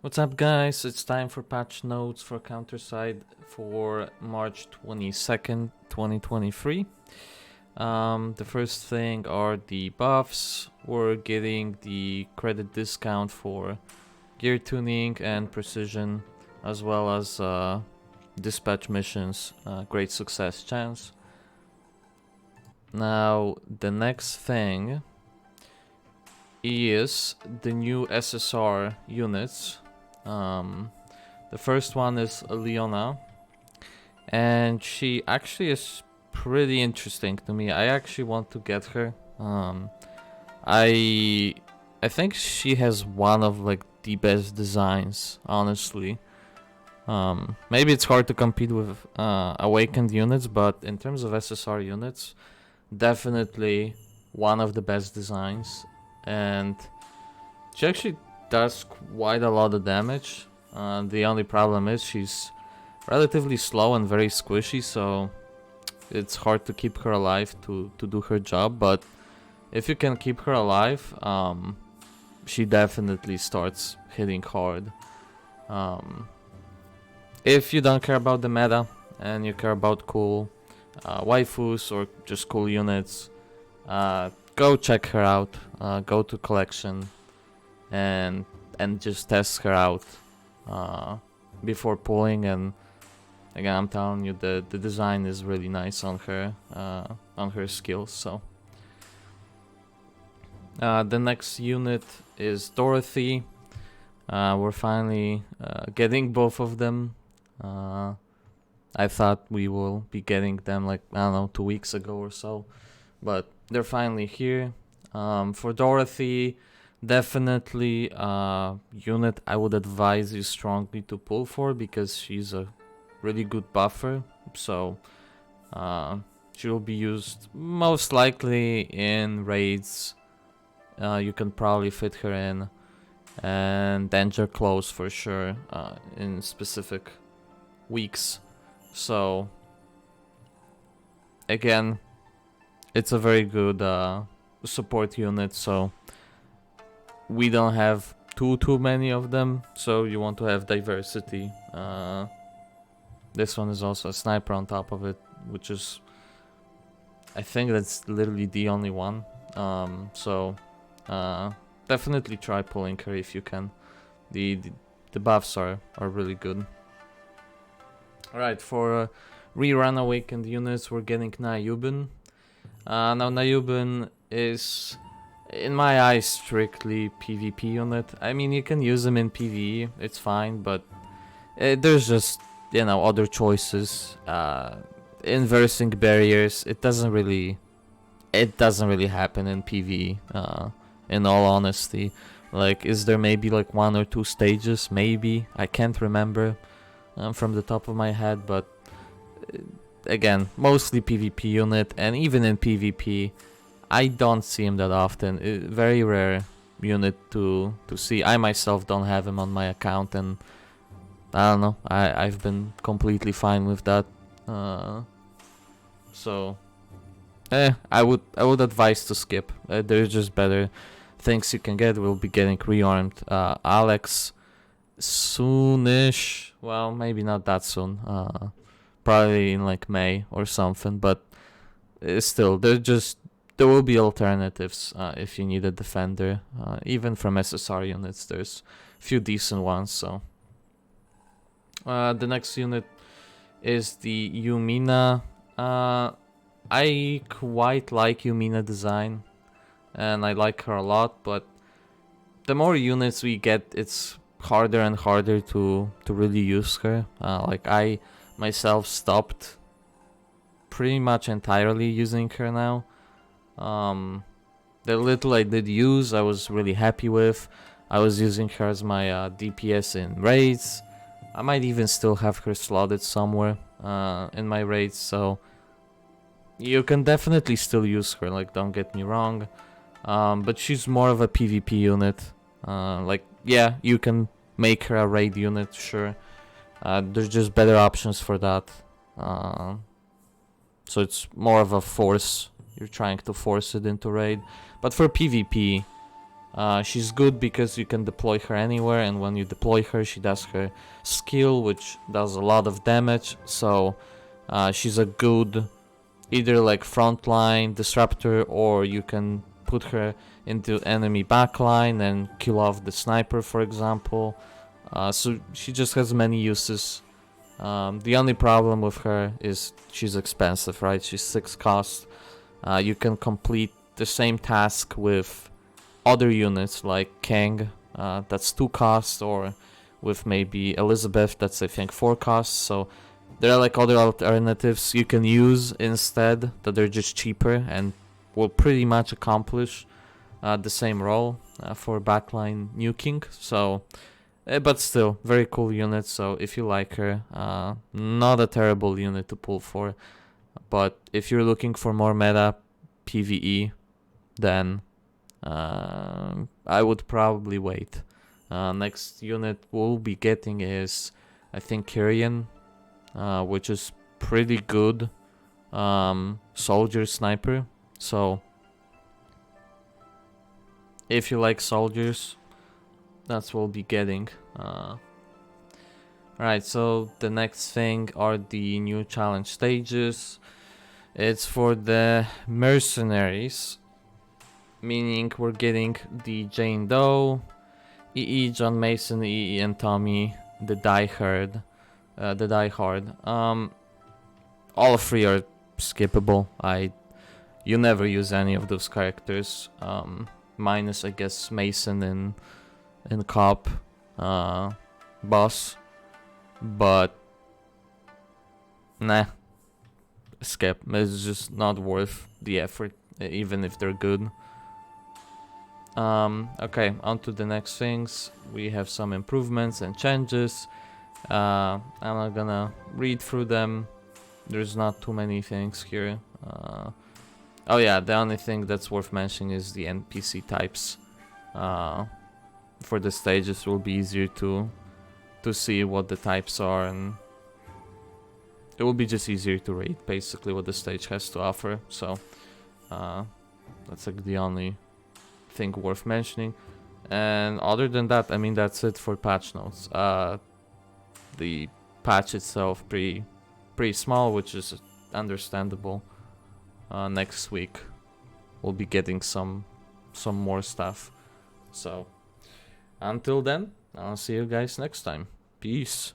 What's up, guys? It's time for patch notes for Counterside for March 22nd, 2023. The first thing are the buffs. We're getting the credit discount for gear tuning and precision, as well as dispatch missions, great success chance. Now, the next thing is the new SSR units. The first one is Liona, and she actually is pretty interesting to me. I actually want to get her. I think she has one of like the best designs, honestly. Maybe it's hard to compete with awakened units, but in terms of SSR units, definitely one of the best designs, and she actually does quite a lot of damage. The only problem is she's relatively slow and very squishy, so it's hard to keep her alive to do her job. But if you can keep her alive, she definitely starts hitting hard. If you don't care about the meta and you care about cool waifus or just cool units, go check her out. Go to collection and just test her out before pulling. And again, I'm telling you, the design is really nice on her skills. So the next unit is Dorothy. We're finally getting both of them. I thought we will be getting them like, I don't know, 2 weeks ago or so, but they're finally here. For Dorothy, definitely unit I would advise you strongly to pull for, because she's a really good buffer. So she will be used most likely in raids. You can probably fit her in, and danger close for sure in specific weeks. So again, it's a very good support unit, so we don't have too many of them, so you want to have diversity. This one is also a sniper on top of it, which is, I think that's literally the only one. So definitely try pulling her if you can. The buffs are really good. Alright, for rerun awakened units, we're getting Na Yubin. Now Na Yubin is, in my eyes, strictly PvP unit. I mean, you can use them in PvE, it's fine, but there's just, you know, other choices. Inversing barriers, it doesn't really happen in PvE, in all honesty. Like, is there maybe like 1 or 2 stages? Maybe, I can't remember from the top of my head, but again, mostly PvP unit, and even in PvP, I don't see him that often. Very rare unit to see. I myself don't have him on my account, and I don't know. I've been completely fine with that. So, I would advise to skip. There's just better things you can get. We'll be getting rearmed Alex soonish. Well, maybe not that soon. Probably in like May or something. But still, there will be alternatives if you need a defender. Even from SSR units, there's a few decent ones. So the next unit is the Yoo Mina. I quite like Yoo Mina design, and I like her a lot, but the more units we get, it's harder and harder to really use her. Like, I myself stopped pretty much entirely using her now. The little I did use, I was really happy with. I was using her as my DPS in raids. I might even still have her slotted somewhere in my raids, so you can definitely still use her, like, don't get me wrong. But she's more of a PvP unit. Like, yeah, you can make her a raid unit, sure. There's just better options for that. So it's more of a force. You're trying to force it into raid. But for PvP, She's good because you can deploy her anywhere, and when you deploy her, she does her skill, which does a lot of damage. So she's a good either like frontline disruptor, or you can put her into enemy backline and kill off the sniper, for example. So she just has many uses. The only problem with her is she's expensive, right? She's 6 cost. You can complete the same task with other units like Kang, that's 2 cost, or with maybe Elizabeth, that's I think 4 cost. So there are like other alternatives you can use instead that are just cheaper and will pretty much accomplish the same role for backline nuking. So, but still, very cool unit. So if you like her, not a terrible unit to pull for. But if you're looking for more meta PvE, then I would probably wait. Next unit we'll be getting is, I think, Kyrian, which is pretty good soldier sniper. So if you like soldiers, that's what we'll be getting. Alright, so the next thing are the new challenge stages. It's for the mercenaries, meaning we're getting the Jane Doe, EE, John Mason, EE, and Tommy, the Die Hard. All 3 are skippable. You never use any of those characters. Minus, I guess, Mason in Cop, Boss, but nah, skip. It's just not worth the effort, even if they're good. Okay, on to the next things. We have some improvements and changes. I'm not gonna read through them. There's not too many things here. Oh yeah, the only thing that's worth mentioning is the NPC types. For the stages, will be easier to see what the types are, and it will be just easier to rate basically what the stage has to offer. So that's like the only thing worth mentioning. And other than that, I mean, that's it for patch notes. The patch itself pretty small, which is understandable. Next week we'll be getting some more stuff. So until then, I'll see you guys next time. Peace.